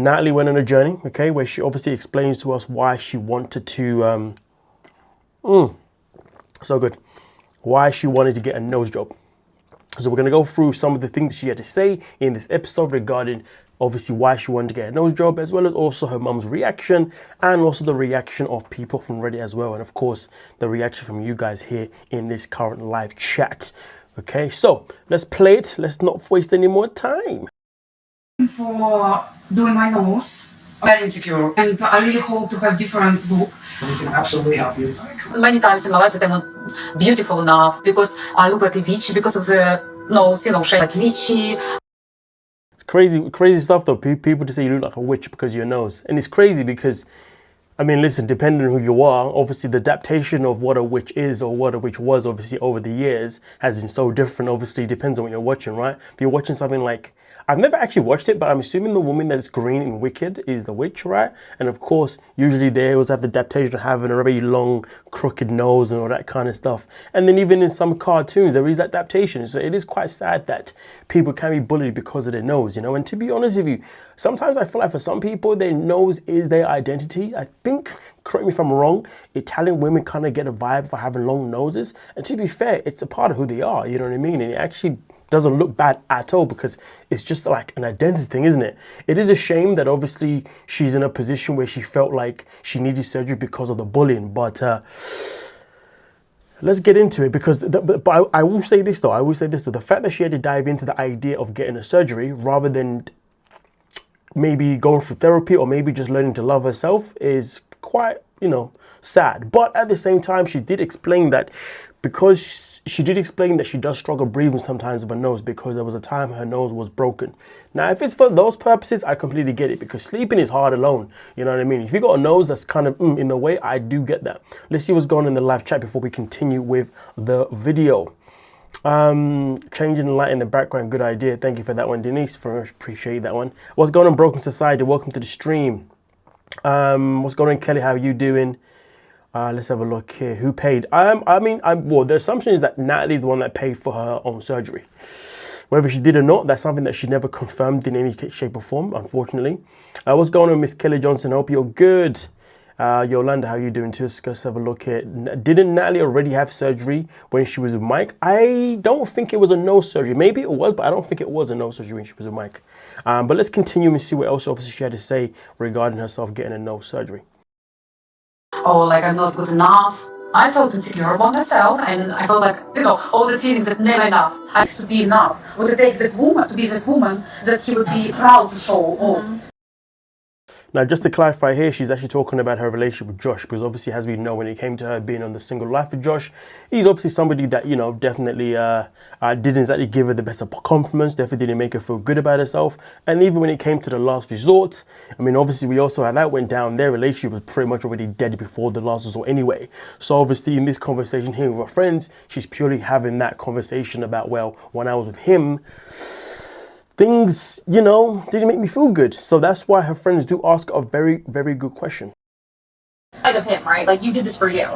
Natalie went on a journey, okay, where she obviously explains to us why she wanted to, so good, why she wanted to get a nose job. So we're going to go through some of the things she had to say in this episode regarding obviously why she wanted to get a nose job, as well as also her mum's reaction, and also the reaction of people from Reddit as well, and of course the reaction from you guys here in this current live chat. Okay, so let's play it. Let's not waste any more time. For doing my nose, very insecure, and I really hope to have different look. We can absolutely help you. Many times in my life that I'm not beautiful enough because I look like a witch because of the nose, shape like witchy. It's crazy stuff though. People to say you look like a witch because of your nose, and it's crazy because, I mean, listen, depending on who you are, obviously the adaptation of what a witch is or what a witch was, obviously over the years has been so different. Obviously, it depends on what you're watching, right? If you're watching something like, I've never actually watched it, but I'm assuming the woman that's green in Wicked is the witch, right? And of course, usually they always have the adaptation of having a very long, crooked nose and all that kind of stuff. And then even in some cartoons, there is adaptation. So it is quite sad that people can be bullied because of their nose, And to be honest with you, sometimes I feel like for some people, their nose is their identity. I think, correct me if I'm wrong, Italian women kind of get a vibe for having long noses. And to be fair, it's a part of who they are, you know what I mean? And it actually doesn't look bad at all because it's just like an identity thing, isn't it? It is a shame that obviously she's in a position where she felt like she needed surgery because of the bullying, but let's get into it because but I will say this though, the fact that she had to dive into the idea of getting a surgery rather than maybe going through therapy or maybe just learning to love herself is quite, sad. But at the same time, she did explain that because she does struggle breathing sometimes with her nose because there was a time her nose was broken. Now, if it's for those purposes, I completely get it because sleeping is hard alone. You know what I mean? If you got a nose that's kind of in the way, I do get that. Let's see what's going on in the live chat before we continue with the video. Changing the light in the background, good idea. Thank you for that one, Denise. Appreciate that one. What's going on, Broken Society? Welcome to the stream. What's going on, Kelly? How are you doing? Let's have a look here. Who paid? Well, the assumption is that Natalie's the one that paid for her own surgery. Whether she did or not, that's something that she never confirmed in any shape or form, unfortunately. What's going on, Miss Kelly Johnson? I hope you're good. Yolanda, how you doing too? Let's have a look here. Didn't Natalie already have surgery when she was with Mike? I don't think it was a nose surgery. Maybe it was, but I don't think it was a nose surgery when she was with Mike. But let's continue and see what else obviously she had to say regarding herself getting a nose surgery. Oh, like I'm not good enough. I felt insecure about myself and I felt like, all the feelings that never enough. I used to be enough. Would it take that woman to be that woman that he would be proud to show? Now, just to clarify here, she's actually talking about her relationship with Josh, because obviously, as we know, when it came to her being on the single life with Josh, he's obviously somebody that, definitely didn't exactly give her the best of compliments, definitely didn't make her feel good about herself. And even when it came to the last resort, obviously, we also had that went down. Their relationship was pretty much already dead before the last resort anyway. So obviously, in this conversation here with her friends, she's purely having that conversation about, well, when I was with him, things, didn't make me feel good. So that's why her friends do ask a very, very good question. Of him, right? Like, you did this for you.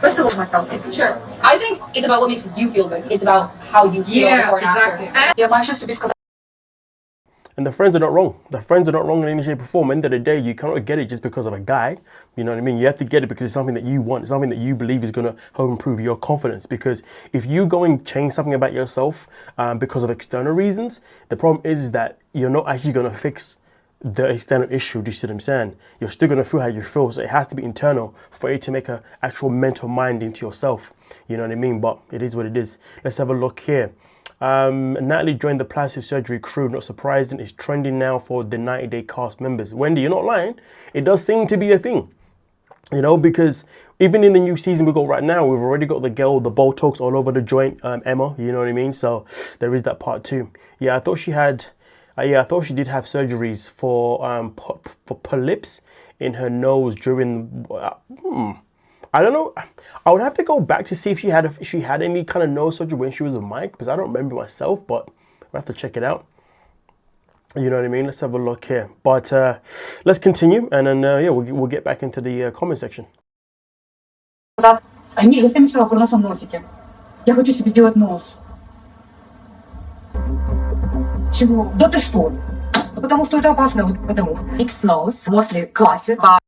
First of all, myself. Sure. I think it's about what makes you feel good. It's about how you feel before and after. Yeah, my just to be сказать. And the friends are not wrong. The friends are not wrong in any shape or form. End of the day, you cannot get it just because of a guy. You know what I mean? You have to get it because it's something that you want. It's something that you believe is going to help improve your confidence. Because if you go and change something about yourself because of external reasons, the problem is that you're not actually going to fix the external issue. Do you see what I'm saying? You're still going to feel how you feel. So it has to be internal for it to make an actual mental mind into yourself. You know what I mean? But it is what it is. Let's have a look here. Natalie joined the plastic surgery crew. Not surprising, it's trending now for the 90-day cast members. Wendy, you're not lying. It does seem to be a thing, because even in the new season we got right now, we've already got the Botox all over the joint, Emma. You know what I mean? So there is that part too. Yeah, I thought she had. I thought she did have surgeries for polyps in her nose during. I don't know. I would have to go back to see if she had any kind of nose surgery when she was with Mike, because I don't remember myself, but I'll have to check it out. You know what I mean? Let's have a look here. But let's continue, and then we'll get back into the comment section. Они, я всем мечтала про носом носики. Я хочу себе сделать нос. Чего? Да ты что? Потому что это опасно, вот потому. Mixed nose, mostly classic, but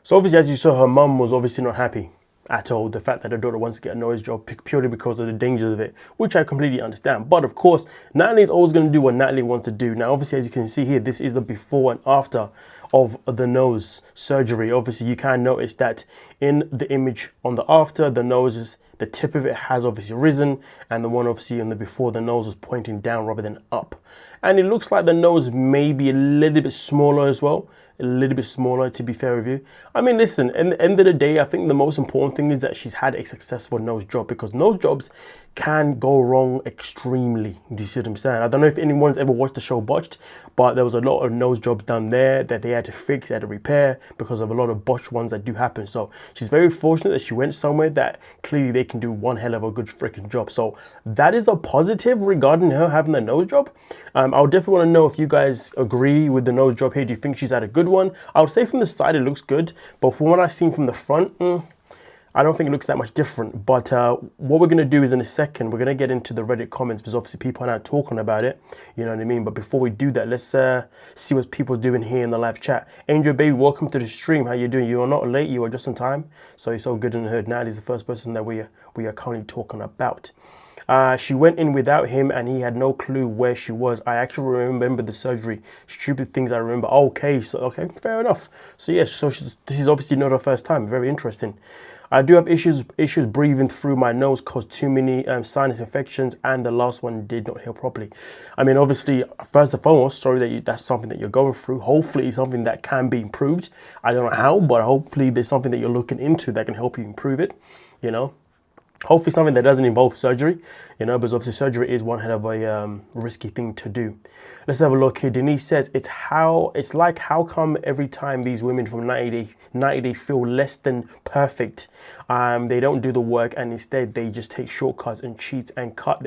So obviously, as you saw, her mum was obviously not happy at all. The fact that her daughter wants to get a nose job purely because of the dangers of it, which I completely understand. But of course, Natalie's always going to do what Natalie wants to do. Now, obviously, as you can see here, this is the before and after of the nose surgery. Obviously, you can notice that in the image on the after, the nose is, the tip of it has obviously risen, and the one obviously in the before, the nose was pointing down rather than up. And it looks like the nose may be a little bit smaller as well, a little bit smaller, to be fair with you. I mean, listen, in the end of the day, I think the most important thing is that she's had a successful nose job, because nose jobs can go wrong extremely. Do you see what I'm saying? I don't know if anyone's ever watched the show Botched, but there was a lot of nose jobs done there that they had to fix, they had to repair because of a lot of botched ones that do happen. So she's very fortunate that she went somewhere that clearly they can do one hell of a good freaking job. So that is a positive regarding her having a nose job. I would definitely want to know if you guys agree with the nose job here. Do you think she's had a good one? I would say from the side it looks good, but from what I've seen from the front, I don't think it looks that much different. But what we're going to do is in a second, we're going to get into the Reddit comments, because obviously people are now talking about it. You know what I mean? But before we do that, let's see what people are doing here in the live chat. Angel Baby, welcome to the stream. How you doing? You are not late. You are just on time. So you're so good in the hood. Natalie's the first person that we are currently talking about. She went in without him and he had no clue where she was. I actually remember the surgery. Stupid things I remember. Okay, so okay, fair enough. So yes, so this is obviously not her first time. Very interesting. I do have issues breathing through my nose, caused too many sinus infections, and the last one did not heal properly. I mean, obviously, first and foremost, sorry that that's something that you're going through. Hopefully, it's something that can be improved. I don't know how, but hopefully there's something that you're looking into that can help you improve it, you know. Hopefully something that doesn't involve surgery, you know, because obviously surgery is one hell of a risky thing to do. Let's have a look here. Denise says, it's like how come every time these women from 90 Day feel less than perfect, they don't do the work, and instead they just take shortcuts and cheats and cut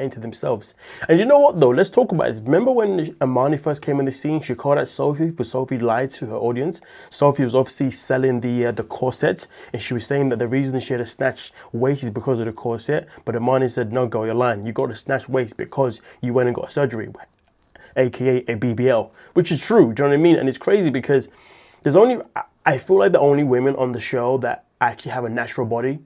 into themselves. And you know what though, let's talk about this. Remember when Amani first came on the scene, she called out Sophie, but Sophie lied to her audience. Sophie was obviously selling the corset, and she was saying that the reason she had to snatch waist is because of the corset. But Amani said, no girl, you're lying. You got to snatch waist because you went and got surgery, aka a BBL, which is true. Do you know what I mean? And it's crazy because there's only, I feel like the only women on the show that actually have a natural body,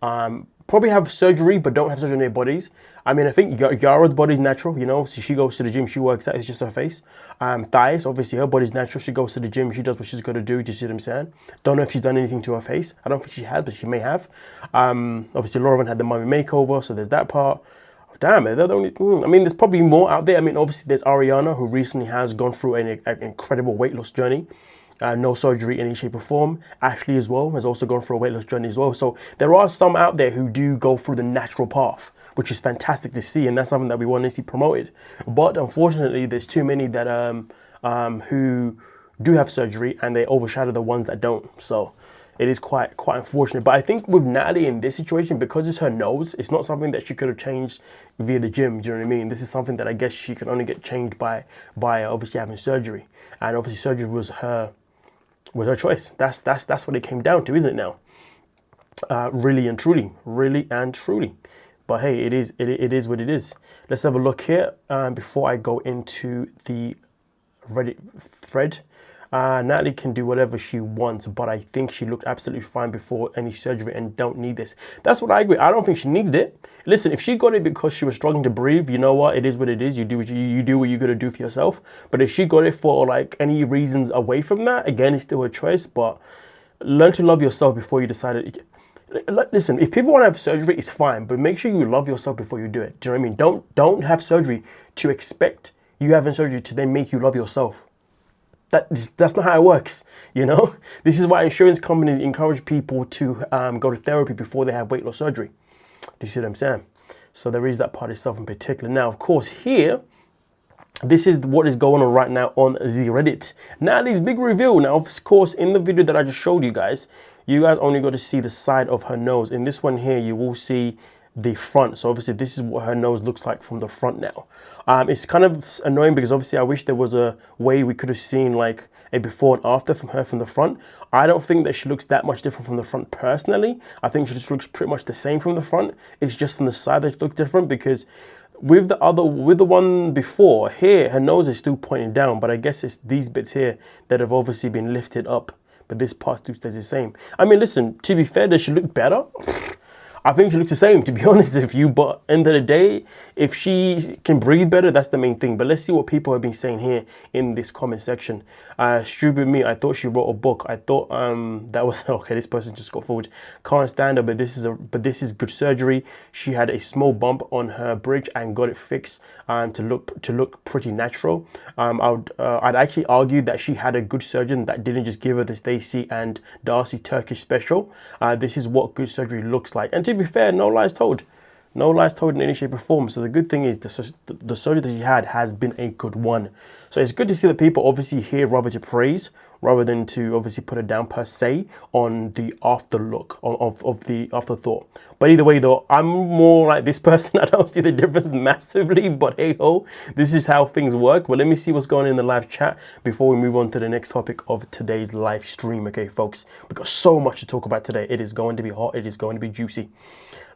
probably have surgery but don't have surgery on their bodies. I mean, I think Yara's body's natural, you know, obviously she goes to the gym, she works out, it's just her face. Thais, obviously her body's natural, she goes to the gym, she does what she's got to do, do you see what I'm saying? Don't know if she's done anything to her face. I don't think she has, but she may have. Obviously Lauren had the mummy makeover, so there's that part. Damn, they're the only, I mean, there's probably more out there. I mean, obviously there's Ariana, who recently has gone through an incredible weight loss journey. No surgery in any shape or form. Ashley as well has also gone through a weight loss journey as well. So there are some out there who do go through the natural path, which is fantastic to see, and that's something that we want to see promoted. But unfortunately, there's too many that who do have surgery, and they overshadow the ones that don't. So it is quite unfortunate. But I think with Natalie in this situation, because it's her nose, it's not something that she could have changed via the gym. Do you know what I mean? This is something that I guess she can only get changed by obviously having surgery, and obviously surgery was her choice. That's what it came down to, isn't it now? Really and truly. But hey, it is what it is. Let's have a look here before I go into the Reddit thread. Natalie can do whatever she wants, but I think she looked absolutely fine before any surgery and don't need this. That's what I agree. I don't think she needed it. Listen, if she got it because she was struggling to breathe, you know what? It is what it is. You do what you got to do for yourself. But if she got it for like any reasons away from that, again, it's still her choice. But learn to love yourself before you decide it. Listen, if people want to have surgery, it's fine, but make sure you love yourself before you do it. Do you know what I mean? Don't have surgery to expect you having surgery to then make you love yourself. That's not how it works, you know? This is why insurance companies encourage people to go to therapy before they have weight loss surgery. Do you see what I'm saying? So there is that part itself in particular. Now, of course, here, this is what is going on right now on the Reddit. Natalie's big reveal. Now, of course, in the video that I just showed you guys only got to see the side of her nose. In this one here, you will see the front. So obviously this is what her nose looks like from the front now. It's kind of annoying because obviously I wish there was a way we could have seen like a before and after from her from the front. I don't think that she looks that much different from the front personally. I think she just looks pretty much the same from the front. It's just from the side that she looks different, because with the one before here, her nose is still pointing down, but I guess it's these bits here that have obviously been lifted up, but this part still stays the same. I mean, listen, to be fair, does she look better? I think she looks the same, to be honest with you, but end of the day, if she can breathe better, that's the main thing. But let's see what people have been saying here in this comment section. Stupid me, I thought she wrote a book. I thought that was, okay, this person just got forward. Can't stand her, but this is good surgery. She had a small bump on her bridge and got it fixed to look pretty natural. I'd actually argue that she had a good surgeon that didn't just give her the Stacey and Darcy Turkish special. This is what good surgery looks like. And to be fair, no lies told. No lies told in any shape or form. So the good thing is the surgery that she had has been a good one. So it's good to see that people obviously here rather to praise rather than to obviously put it down per se on the afterlook of the afterthought. But either way though, I'm more like this person. I don't see the difference massively, but hey ho, this is how things work. But let me see what's going on in the live chat before we move on to the next topic of today's live stream. Okay, folks, we've got so much to talk about today. It is going to be hot. It is going to be juicy.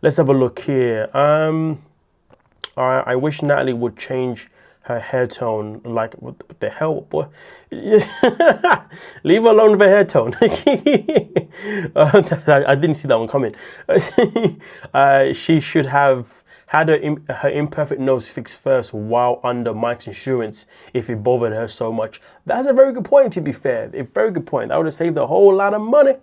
Let's have a look here. I wish Natalie would change her hair tone. Like, what the hell, boy? Leave her alone with her hair tone. I didn't see that one coming. She should have had her imperfect nose fixed first while under Mike's insurance if it bothered her so much. That's a very good point, to be fair. A very good point. That would have saved a whole lot of money.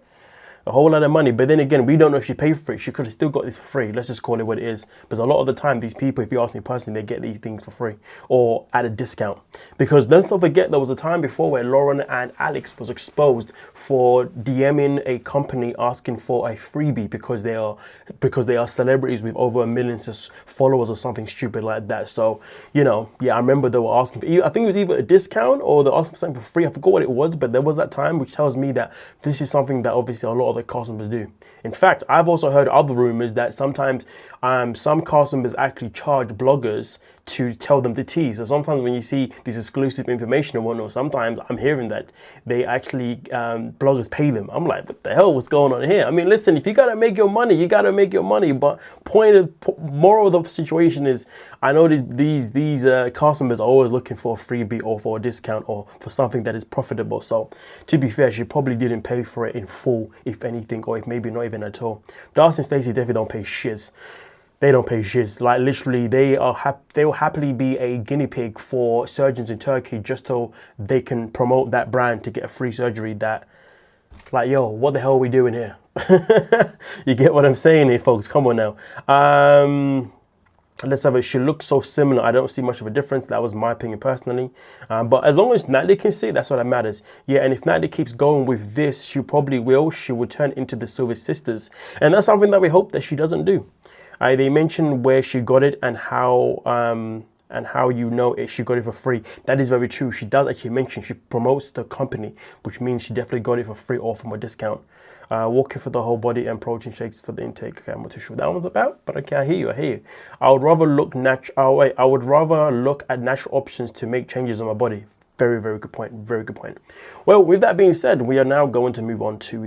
A whole lot of money. But then again, we don't know if she paid for it. She could have still got this for free. Let's just call it what it is. Because a lot of the time, these people, if you ask me personally, they get these things for free or at a discount. Because let's not forget, there was a time before where Lauren and Alex was exposed for DMing a company asking for a freebie because they are celebrities with over 1 million followers or something stupid like that. So, you know, yeah, I remember they were asking for, I think it was either a discount or they're asking for something for free. I forgot what it was, but there was that time, which tells me that this is something that obviously a lot of the customers do. In fact, I've also heard other rumors that sometimes some customers actually charge bloggers to tell them the tea. So sometimes when you see this exclusive information and whatnot, sometimes I'm hearing that they actually bloggers pay them. I'm like, what the hell? What's going on here? I mean, listen, if you gotta make your money, you gotta make your money. But moral of the situation is, I know these customers are always looking for a freebie or for a discount or for something that is profitable. So to be fair, she probably didn't pay for it in full, if anything, or if maybe not even at all. Darcy and Stacey definitely don't pay shiz. They don't pay shiz. Like literally, they will happily be a guinea pig for surgeons in Turkey just so they can promote that brand to get a free surgery. That, like, yo, what the hell are we doing here? You get what I'm saying here, folks? Come on now. Let's have it. She looks so similar. I don't see much of a difference. That was my opinion personally. But as long as Natalie can see, that's what that matters. Yeah, and if Natalie keeps going with this, she probably will. She will turn into the Silver Sisters. And that's something that we hope that she doesn't do. They mentioned where she got it and how you know she got it for free. That is very true. She does actually mention she promotes the company, which means she definitely got it for free or from a discount. Walking for the whole body and protein shakes for the intake. Okay, I'm not too sure what that one's about, but okay, I hear you. I would rather look I would rather look at natural options to make changes on my body. Very, very good point. Very good point. Well, with that being said, we are now going to move on to